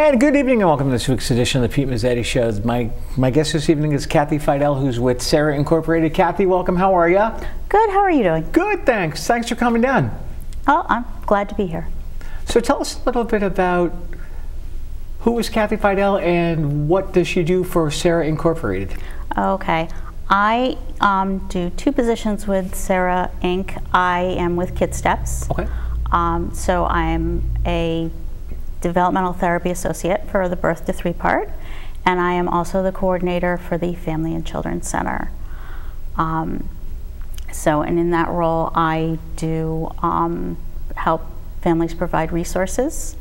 And good evening and welcome to this week's edition of the Pete Mezzetti Show. My guest this evening is Kathy Fidel, who's with Sarah Incorporated. Kathy, welcome. How are you? Good. How are you doing? Good, thanks. Thanks for coming down. Oh, I'm glad to be here. So tell us a little bit about who is Kathy Fidel and what does she do for Sarah Incorporated? Okay. I do two positions with Sarah Inc. I am with Kid Steps. Okay. So I'm a developmental therapy associate for the birth to 3 part, and I am also the coordinator for the Family and Children's Center. And in that role I do help families provide resources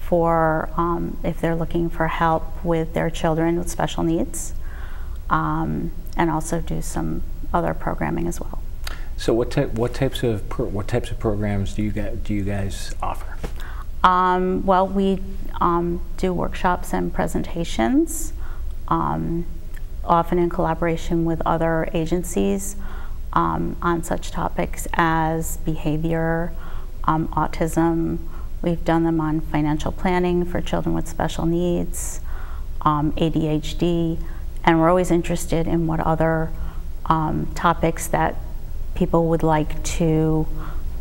for if they're looking for help with their children with special needs, and also do some other programming as well. So what types of programs do you guys offer? Well, we do workshops and presentations, often in collaboration with other agencies, on such topics as behavior, autism. We've done them on financial planning for children with special needs, ADHD, and we're always interested in what other topics that people would like to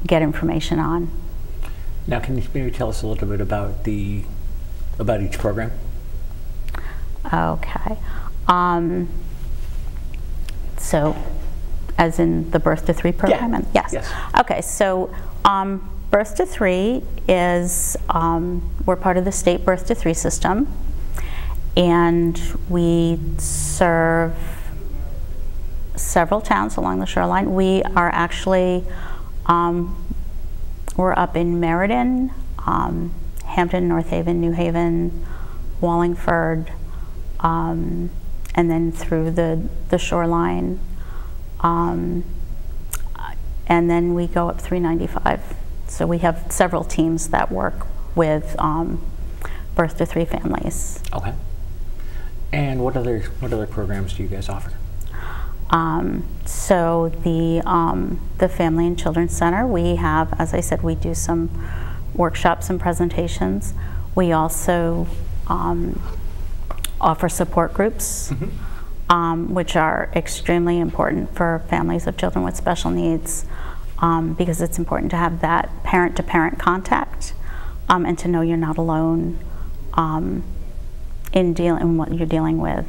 get information on. Now, can you maybe tell us a little bit about each program? Okay. So, as in the Birth to 3 program? Yeah. Yes. Okay, so Birth to 3 is, we're part of the state Birth to 3 system, and we serve several towns along the shoreline. We are actually, we're up in Meriden, Hampton, North Haven, New Haven, Wallingford, and then through the shoreline. And then we go up 395. So we have several teams that work with birth to 3 families. Okay. And what other programs do you guys offer? So the Family and Children's Center, we have, as I said, we do some workshops and presentations. We also offer support groups, which are extremely important for families of children with special needs, because it's important to have that parent-to-parent contact, and to know you're not alone in what you're dealing with,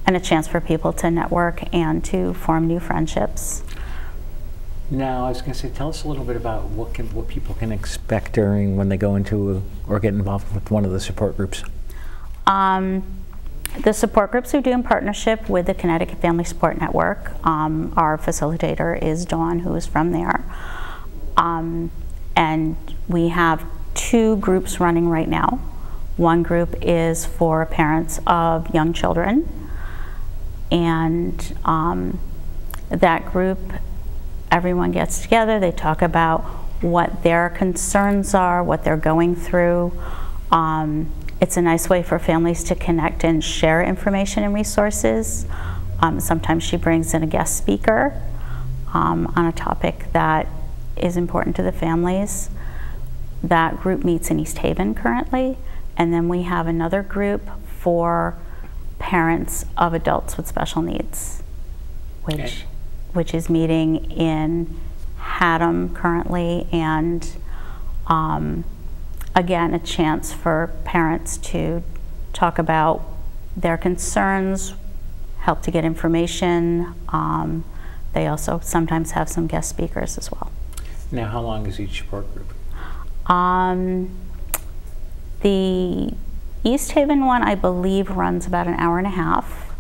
and a chance for people to network and to form new friendships. Now, I was going to say, tell us a little bit about what people can expect when they go into or get involved with one of the support groups. The support groups we do in partnership with the Connecticut Family Support Network. Our facilitator is Dawn, who is from there. And we have 2 groups running right now. One group is for parents of young children, and that group, everyone gets together, they talk about what their concerns are, what they're going through. It's a nice way for families to connect and share information and resources. Sometimes she brings in a guest speaker on a topic that is important to the families. That group meets in East Haven currently, and then we have another group for parents of adults with special needs, which is meeting in Haddam currently, and again, a chance for parents to talk about their concerns, help to get information. They also sometimes have some guest speakers as well. Now, how long is each support group? The East Haven one, I believe, runs about an hour and a half.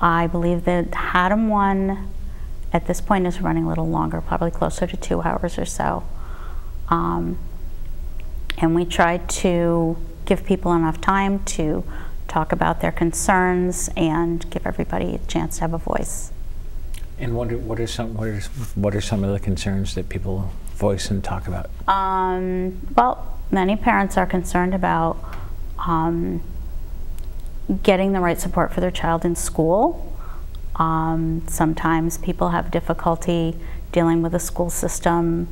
I believe the Haddam one at this point is running a little longer, probably closer to 2 hours or so. And we try to give people enough time to talk about their concerns and give everybody a chance to have a voice. And what are some of the concerns that people voice and talk about? Well, many parents are concerned about getting the right support for their child in school. Sometimes people have difficulty dealing with the school system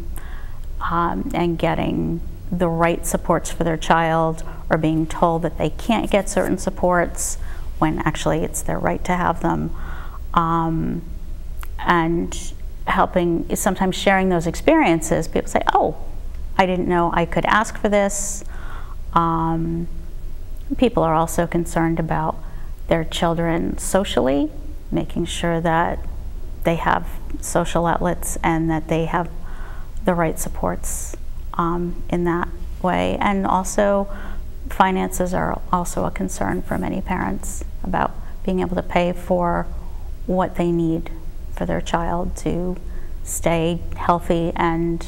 and getting the right supports for their child, or being told that they can't get certain supports when actually it's their right to have them. And helping, sometimes sharing those experiences, people say, oh, I didn't know I could ask for this. People are also concerned about their children socially, making sure that they have social outlets and that they have the right supports in that way. And also, finances are also a concern for many parents about being able to pay for what they need for their child to stay healthy and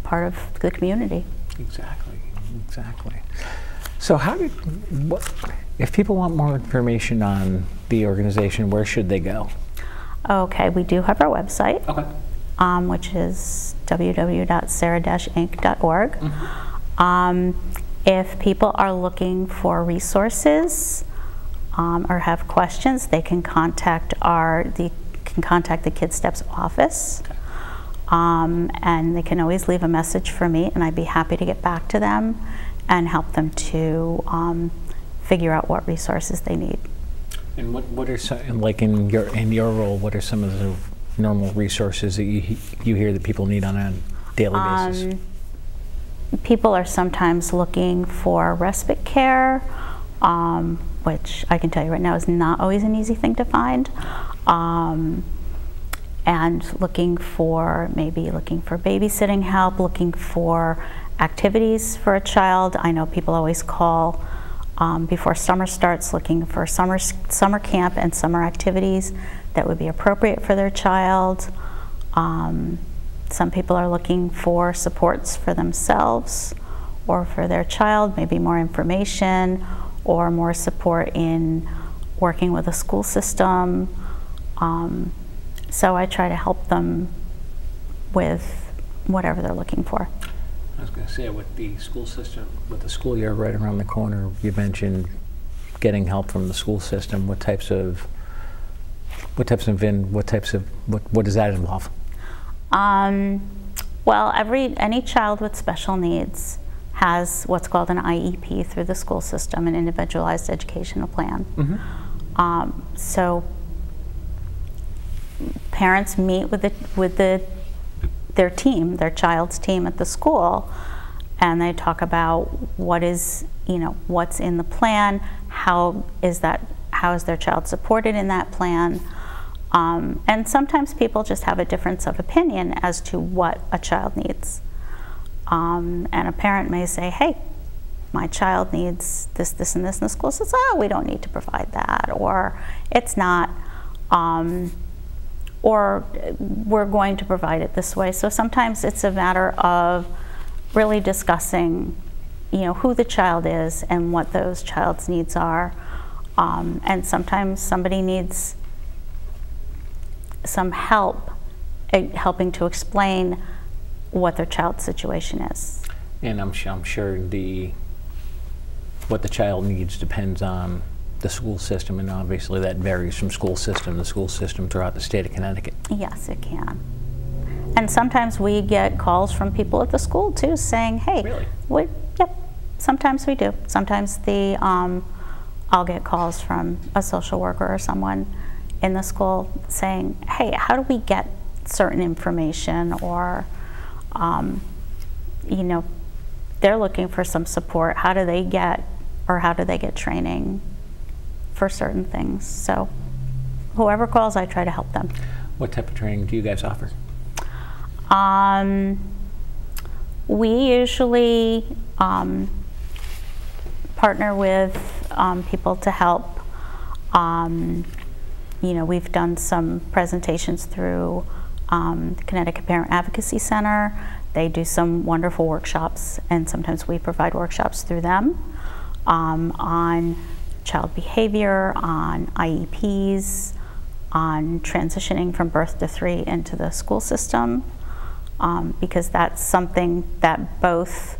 part of the community. Exactly, exactly. So if people want more information on the organization, where should they go? Okay, we do have our website, okay. Which is www.sarah-inc.org. Mm-hmm. If people are looking for resources or have questions, they can contact the Kids Steps office. Okay. And they can always leave a message for me, and I'd be happy to get back to them and help them to figure out what resources they need. And what are some, like in your role, what are some of the normal resources that you hear that people need on a daily basis? People are sometimes looking for respite care, which I can tell you right now is not always an easy thing to find. And looking for babysitting help, looking for activities for a child. I know people always call before summer starts looking for summer camp and summer activities that would be appropriate for their child. Some people are looking for supports for themselves or for their child, maybe more information or more support in working with a school system. So I try to help them with whatever they're looking for. I was going to say, with the school system, with the school year right around the corner, you mentioned getting help from the school system. What does that involve? Well, any child with special needs has what's called an IEP through the school system, an individualized educational plan. Mm-hmm. So parents meet with their team, their child's team at the school, and they talk about what's in the plan, how is their child supported in that plan, and sometimes people just have a difference of opinion as to what a child needs. And a parent may say, hey, my child needs this, this, and this, and the school says, oh, we don't need to provide that, or it's not, or we're going to provide it this way. So sometimes it's a matter of really discussing, who the child is and what those child's needs are. And sometimes somebody needs some help helping to explain what their child's situation is. And I'm sure what the child needs depends on the school system, and obviously that varies from school system to school system throughout the state of Connecticut. Yes, it can. And sometimes we get calls from people at the school too saying, hey, really? Yep, sometimes we do. Sometimes I'll get calls from a social worker or someone in the school saying, hey, how do we get certain information, or they're looking for some support. How do they get training for certain things? So whoever calls, I try to help them. What type of training do you guys offer? We usually partner with people to help. We've done some presentations through the Connecticut Parent Advocacy Center. They do some wonderful workshops, and sometimes we provide workshops through them on child behavior, on IEPs, on transitioning from birth to 3 into the school system, because that's something that both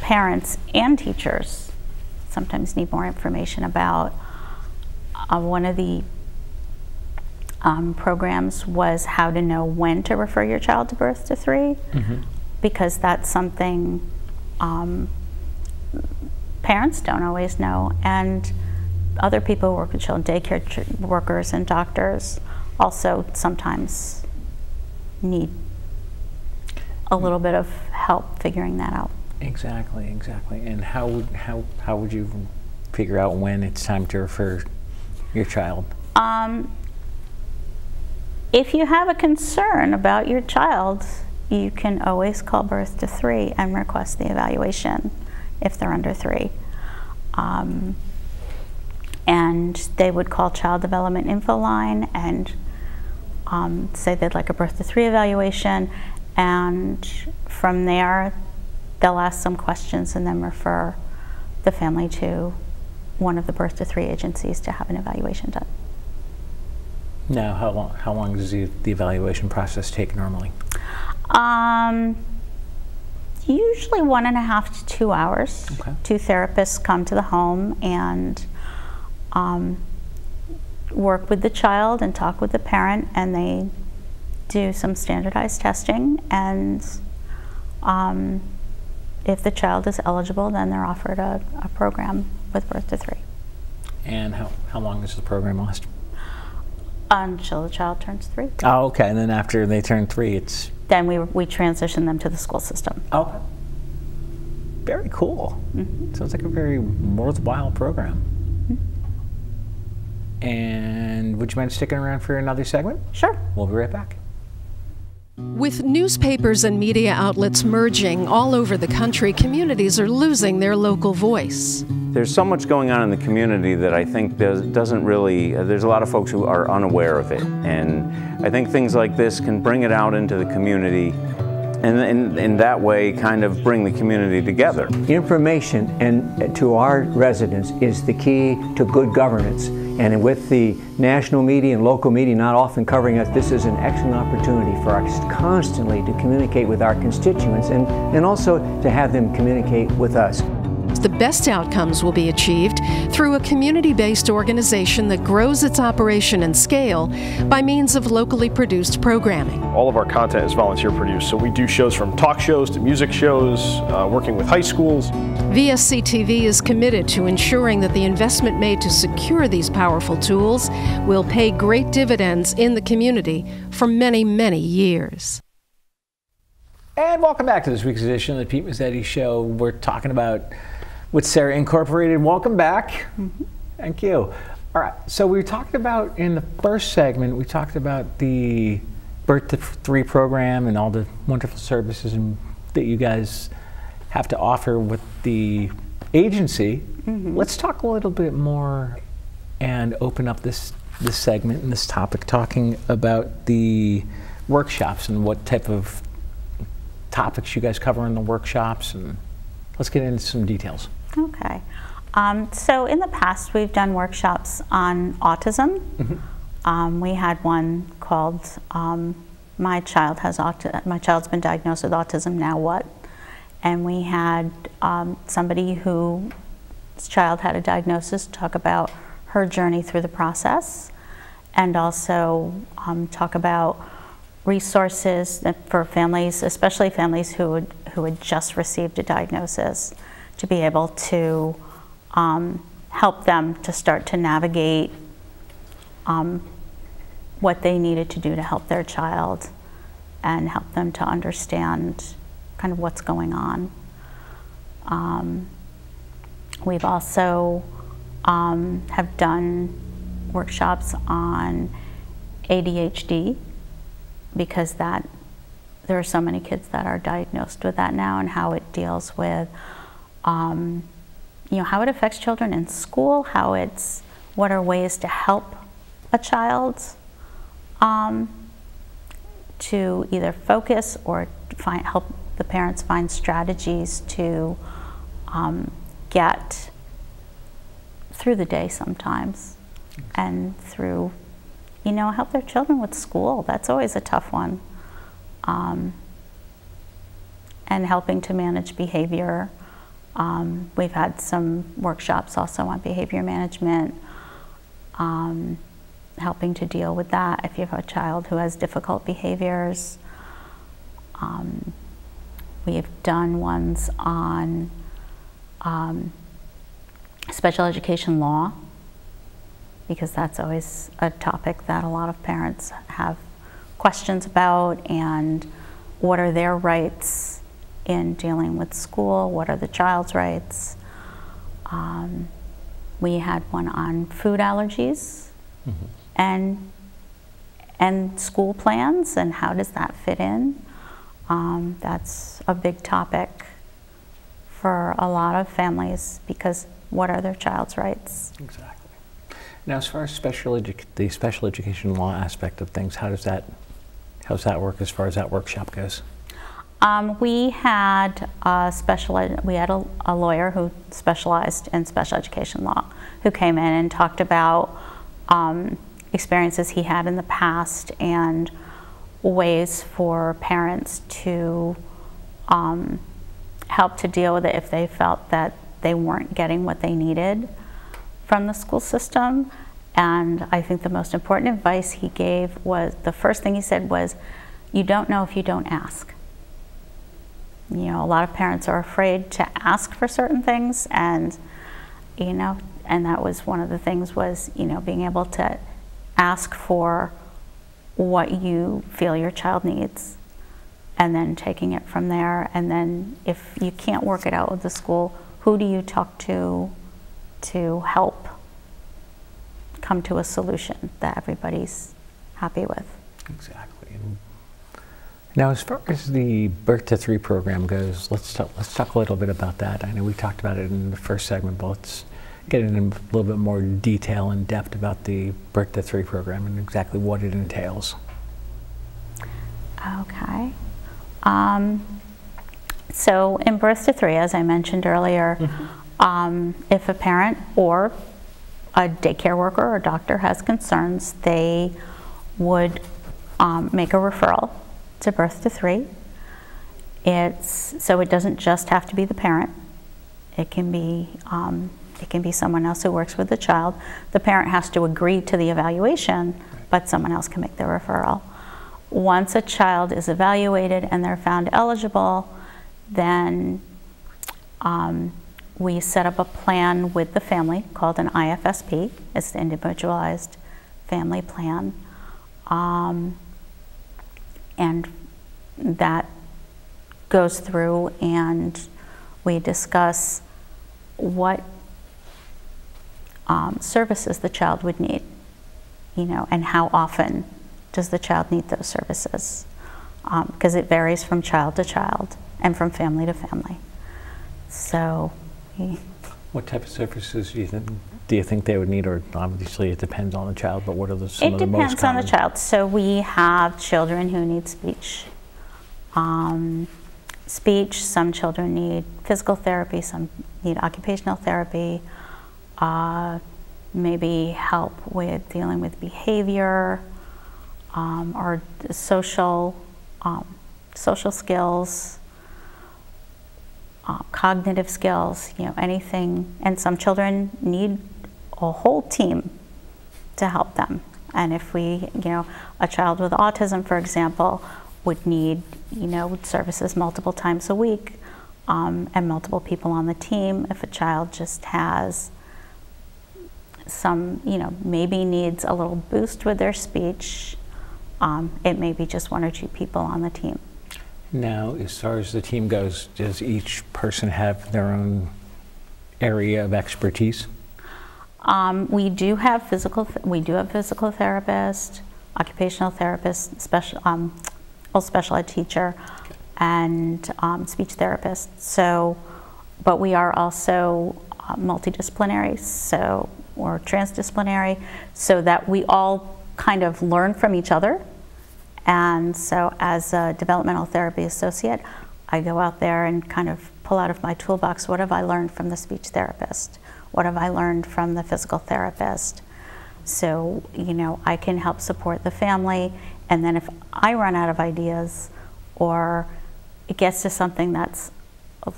parents and teachers sometimes need more information about. One of the programs was how to know when to refer your child to birth to 3. Mm-hmm. because that's something parents don't always know, and other people who work with children, daycare workers and doctors, also sometimes need a little bit of help figuring that out. Exactly, exactly. And how would you figure out when it's time to refer your child? If you have a concern about your child, you can always call Birth to 3 and request the evaluation if they're under 3. And they would call Child Development Info Line and say they'd like a Birth to 3 evaluation, and from there they'll ask some questions and then refer the family to one of the Birth to 3 agencies to have an evaluation done. Now, how long does the evaluation process take normally? Usually 1.5 to 2 hours. Okay. 2 therapists come to the home and work with the child and talk with the parent, and they do some standardized testing, and if the child is eligible, then they're offered a program with Birth to 3. And how long does the program last? Until the child turns 3. Oh, okay. And then after they turn 3, it's... Then we transition them to the school system. Okay. Very cool. Mm-hmm. Sounds like a very worthwhile program. Mm-hmm. And would you mind sticking around for another segment? Sure. We'll be right back. With newspapers and media outlets merging all over the country, communities are losing their local voice. There's so much going on in the community that I think doesn't really, there's a lot of folks who are unaware of it. And I think things like this can bring it out into the community and in that way kind of bring the community together. Information to our residents is the key to good governance. And with the national media and local media not often covering us, this is an excellent opportunity for us constantly to communicate with our constituents and also to have them communicate with us. The best outcomes will be achieved through a community-based organization that grows its operation and scale by means of locally produced programming. All of our content is volunteer produced, so we do shows from talk shows to music shows, working with high schools. VSC-TV is committed to ensuring that the investment made to secure these powerful tools will pay great dividends in the community for many, many years. And welcome back to this week's edition of the Pete Mezzetti Show. We're talking about with Sarah Incorporated. Welcome back. Mm-hmm. Thank you. All right, so we were talking about, in the first segment, we talked about the Birth to 3 program and all the wonderful services that you guys have to offer with the agency. Mm-hmm. Let's talk a little bit more and open up this segment and this topic, talking about the workshops and what type of topics you guys cover in the workshops, and let's get into some details. Okay. So in the past, we've done workshops on autism. Mm-hmm. We had one called My Child's Been Diagnosed with Autism, Now What? And we had somebody whose child had a diagnosis talk about her journey through the process, and also talk about resources for families, especially families who had just received a diagnosis, to be able to help them to start to navigate what they needed to do to help their child and help them to understand kind of what's going on. We've also have done workshops on ADHD, because there are so many kids that are diagnosed with that now, and how it deals with, how it affects children in school, what are ways to help a child to either focus or help the parents find strategies to get through the day sometimes, and through, help their children with school. That's always a tough one. And helping to manage behavior. We've had some workshops also on behavior management, helping to deal with that if you have a child who has difficult behaviors. We've done ones on special education law, because that's always a topic that a lot of parents have questions about, and what are their rights in dealing with school, what are the child's rights. We had one on food allergies and school plans, and how does that fit in. That's a big topic for a lot of families, because what are their child's rights? Exactly. Now, as far as the special education law aspect of things, how's that work as far as that workshop goes? We had a lawyer who specialized in special education law, who came in and talked about experiences he had in the past and ways for parents to help to deal with it if they felt that they weren't getting what they needed from the school system. And I think the most important advice he gave was, the first thing he said was, you don't know if you don't ask. You know, a lot of parents are afraid to ask for certain things, and and that was one of the things, was being able to ask for what you feel your child needs, and then taking it from there. And then if you can't work it out with the school, who do you talk to help come to a solution that everybody's happy with? Exactly. And now, as far as the Birth to 3 program goes, let's talk a little bit about that. I know we talked about it in the first segment, but let's get into a little bit more detail and depth about the Birth to 3 program and exactly what it entails. Okay. So in Birth to 3, as I mentioned earlier, if a parent or a daycare worker or doctor has concerns, they would make a referral to Birth to 3. So it doesn't just have to be the parent. It can be someone else who works with the child. The parent has to agree to the evaluation, but someone else can make the referral. Once a child is evaluated and they're found eligible, then we set up a plan with the family called an IFSP. It's the Individualized Family Plan. And that goes through, and we discuss what services the child would need, and how often does the child need those services, because it varies from child to child and from family to family. So, what type of services do you think they would need? Or obviously it depends on the child, but what are some of the most common? It depends on the child. So we have children who need speech. Some children need physical therapy, some need occupational therapy, maybe help with dealing with behavior, or social skills, cognitive skills, anything. And some children need a whole team to help them. And if a child with autism, for example, would need, services multiple times a week, and multiple people on the team. If a child just has some, maybe needs a little boost with their speech, it may be just 1 or 2 people on the team. Now, as far as the team goes, does each person have their own area of expertise? We do have physical therapists, occupational therapist, special ed teacher, and speech therapist. So, but we are also multidisciplinary, or transdisciplinary, so that we all kind of learn from each other. And so, as a developmental therapy associate, I go out there and kind of pull out of my toolbox, what have I learned from the speech therapist? What have I learned from the physical therapist? So, I can help support the family, and then if I run out of ideas, or it gets to something that's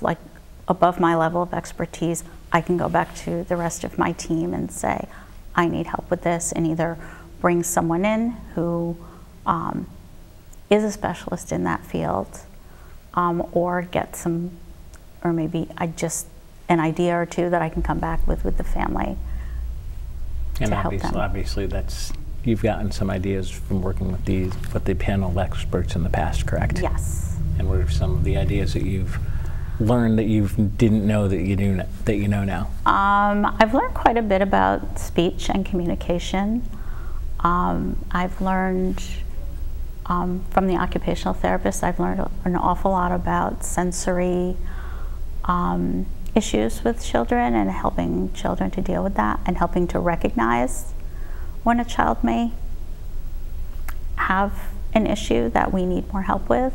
like above my level of expertise, I can go back to the rest of my team and say, I need help with this, and either bring someone in who is a specialist in that field, or get some, or maybe just an idea or two that I can come back with the family And to help them. obviously that's, you've gotten some ideas from working with the panel of experts in the past, correct? Yes. And what are some of the ideas that you've learned that you didn't know that you know now? I've learned quite a bit about speech and communication. I've learned from the occupational therapist, I've learned an awful lot about sensory issues with children and helping children to deal with that and helping to recognize when a child may have an issue that we need more help with.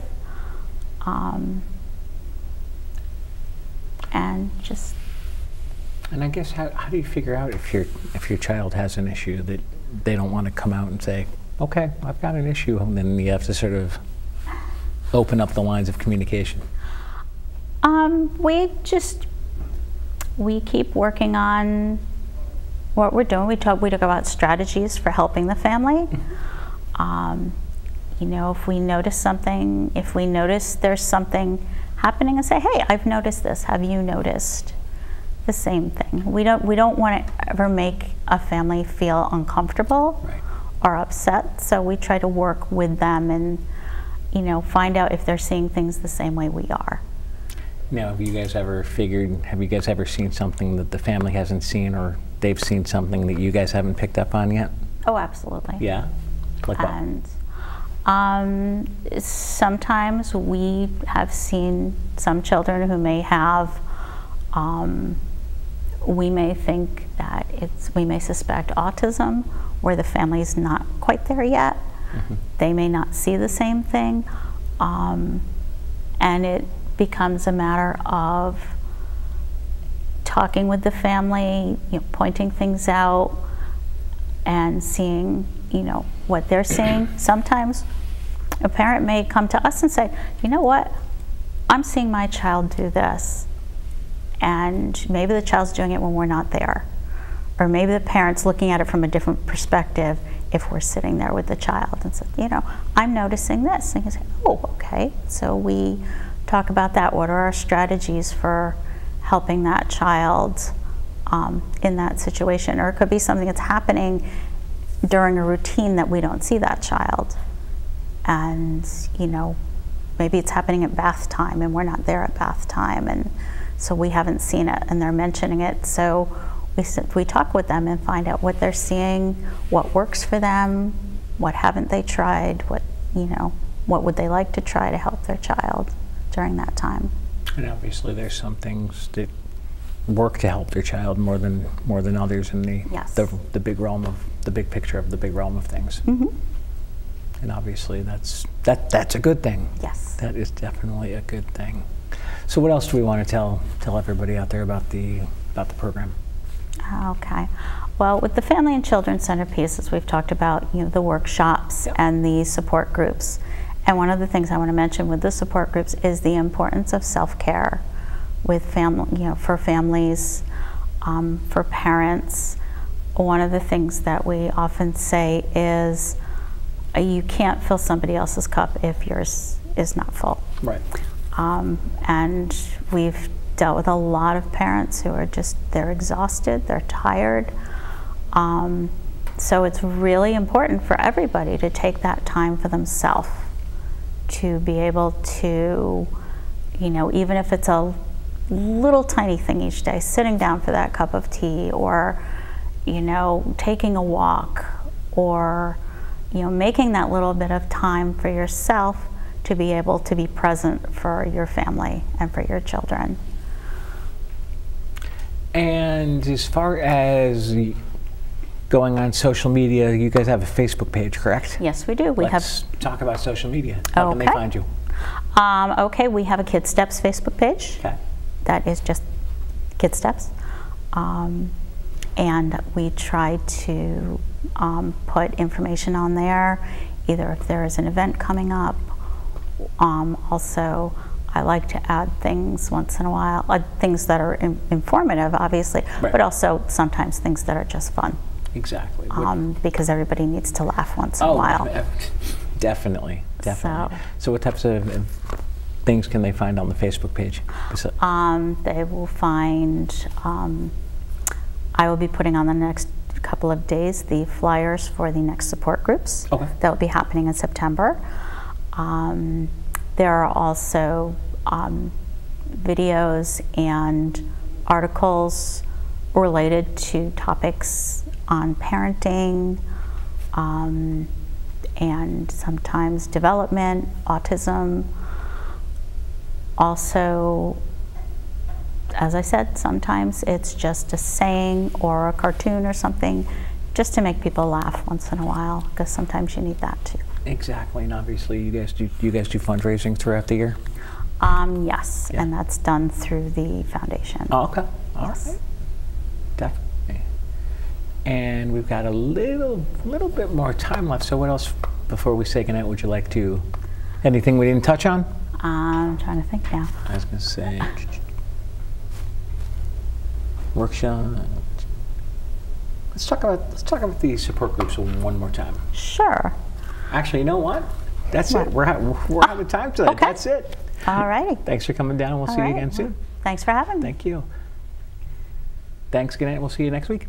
And I guess how do you figure out if your child has an issue that they don't want to come out and say, okay, I've got an issue, and then you have to sort of open up the lines of communication? We keep working on what we're doing. We talk about strategies for helping the family. You know, if we notice something, if we notice there's something happening, and say, hey, I've noticed this. Have you noticed the same thing? We don't want to ever make a family feel uncomfortable or upset. So we try to work with them and, you know, find out if they're seeing things the same way we are. Now, have you guys ever seen something that the family hasn't seen, or they've seen something that you guys haven't picked up on yet? Oh, absolutely. Yeah? Like And sometimes we have seen some children who may have, we may think that we may suspect autism, where the family's not quite there yet. Mm-hmm. They may not see the same thing, and it becomes a matter of talking with the family, you know, pointing things out, and seeing, you know, what they're seeing. Sometimes a parent may come to us and say, you know what, I'm seeing my child do this, and maybe the child's doing it when we're not there, or maybe the parent's looking at it from a different perspective if we're sitting there with the child and say, you know, I'm noticing this, and you say, oh, okay. So we talk about that. What are our strategies for helping that child in that situation? Or it could be something that's happening during a routine that we don't see that child. And, you know, maybe it's happening at bath time and we're not there at bath time, and so we haven't seen it and they're mentioning it. So we talk with them and find out what they're seeing, what works for them, what haven't they tried, what, you know, what would they like to try to help their child during that time. And obviously there's some things that work to help their child more than others in the big realm of the big picture of the big realm of things. Mm-hmm. And obviously that's a good thing. Yes. That is definitely a good thing. So what else do we want to tell everybody out there about the program? Okay. Well, with the Family and Children Center pieces, we've talked about, you know, the workshops and the support groups. And one of the things I want to mention with the support groups is the importance of self-care with family, you know, for families, for parents. One of the things that we often say is you can't fill somebody else's cup if yours is not full. Right. And we've dealt with a lot of parents who are they're exhausted, they're tired. So it's really important for everybody to take that time for themselves, to be able to, you know, even if it's a little tiny thing each day, sitting down for that cup of tea, or, you know, taking a walk, or, you know, making that little bit of time for yourself to be able to be present for your family and for your children. And as far as going on social media, you guys have a Facebook page, correct? Yes, we do. Let's talk about social media. How can they find you? Okay, we have a Kid Steps Facebook page. Okay. That is just Kid Steps. And we try to put information on there, either if there is an event coming up. Also, I like to add things once in a while, things that are informative, obviously, right, but also sometimes things that are just fun. Exactly. Because everybody needs to laugh once in a while. Definitely. So what types of things can they find on the Facebook page? They will find, I will be putting on the next couple of days the flyers for the next support groups. Okay. That will be happening in September. There are also videos and articles related to topics on parenting, and sometimes development, autism. Also, as I said, sometimes it's just a saying or a cartoon or something just to make people laugh once in a while, because sometimes you need that too. Exactly, and obviously you guys do fundraising throughout the year? Yes, Yeah. and that's done through the foundation. Oh, okay, all Yes. right. Definitely. And we've got a little bit more time left, so what else before we say goodnight would you like to, anything we didn't touch on? I'm trying to think now. I was going to say workshop. Let's talk about the support groups one more time. Sure. Actually, you know what? That's What? it. We're out of time today. Okay. That's it. All righty. Thanks for coming down, and we'll see you again soon. Thanks for having me. Thank you. Thanks, good night. We'll see you next week.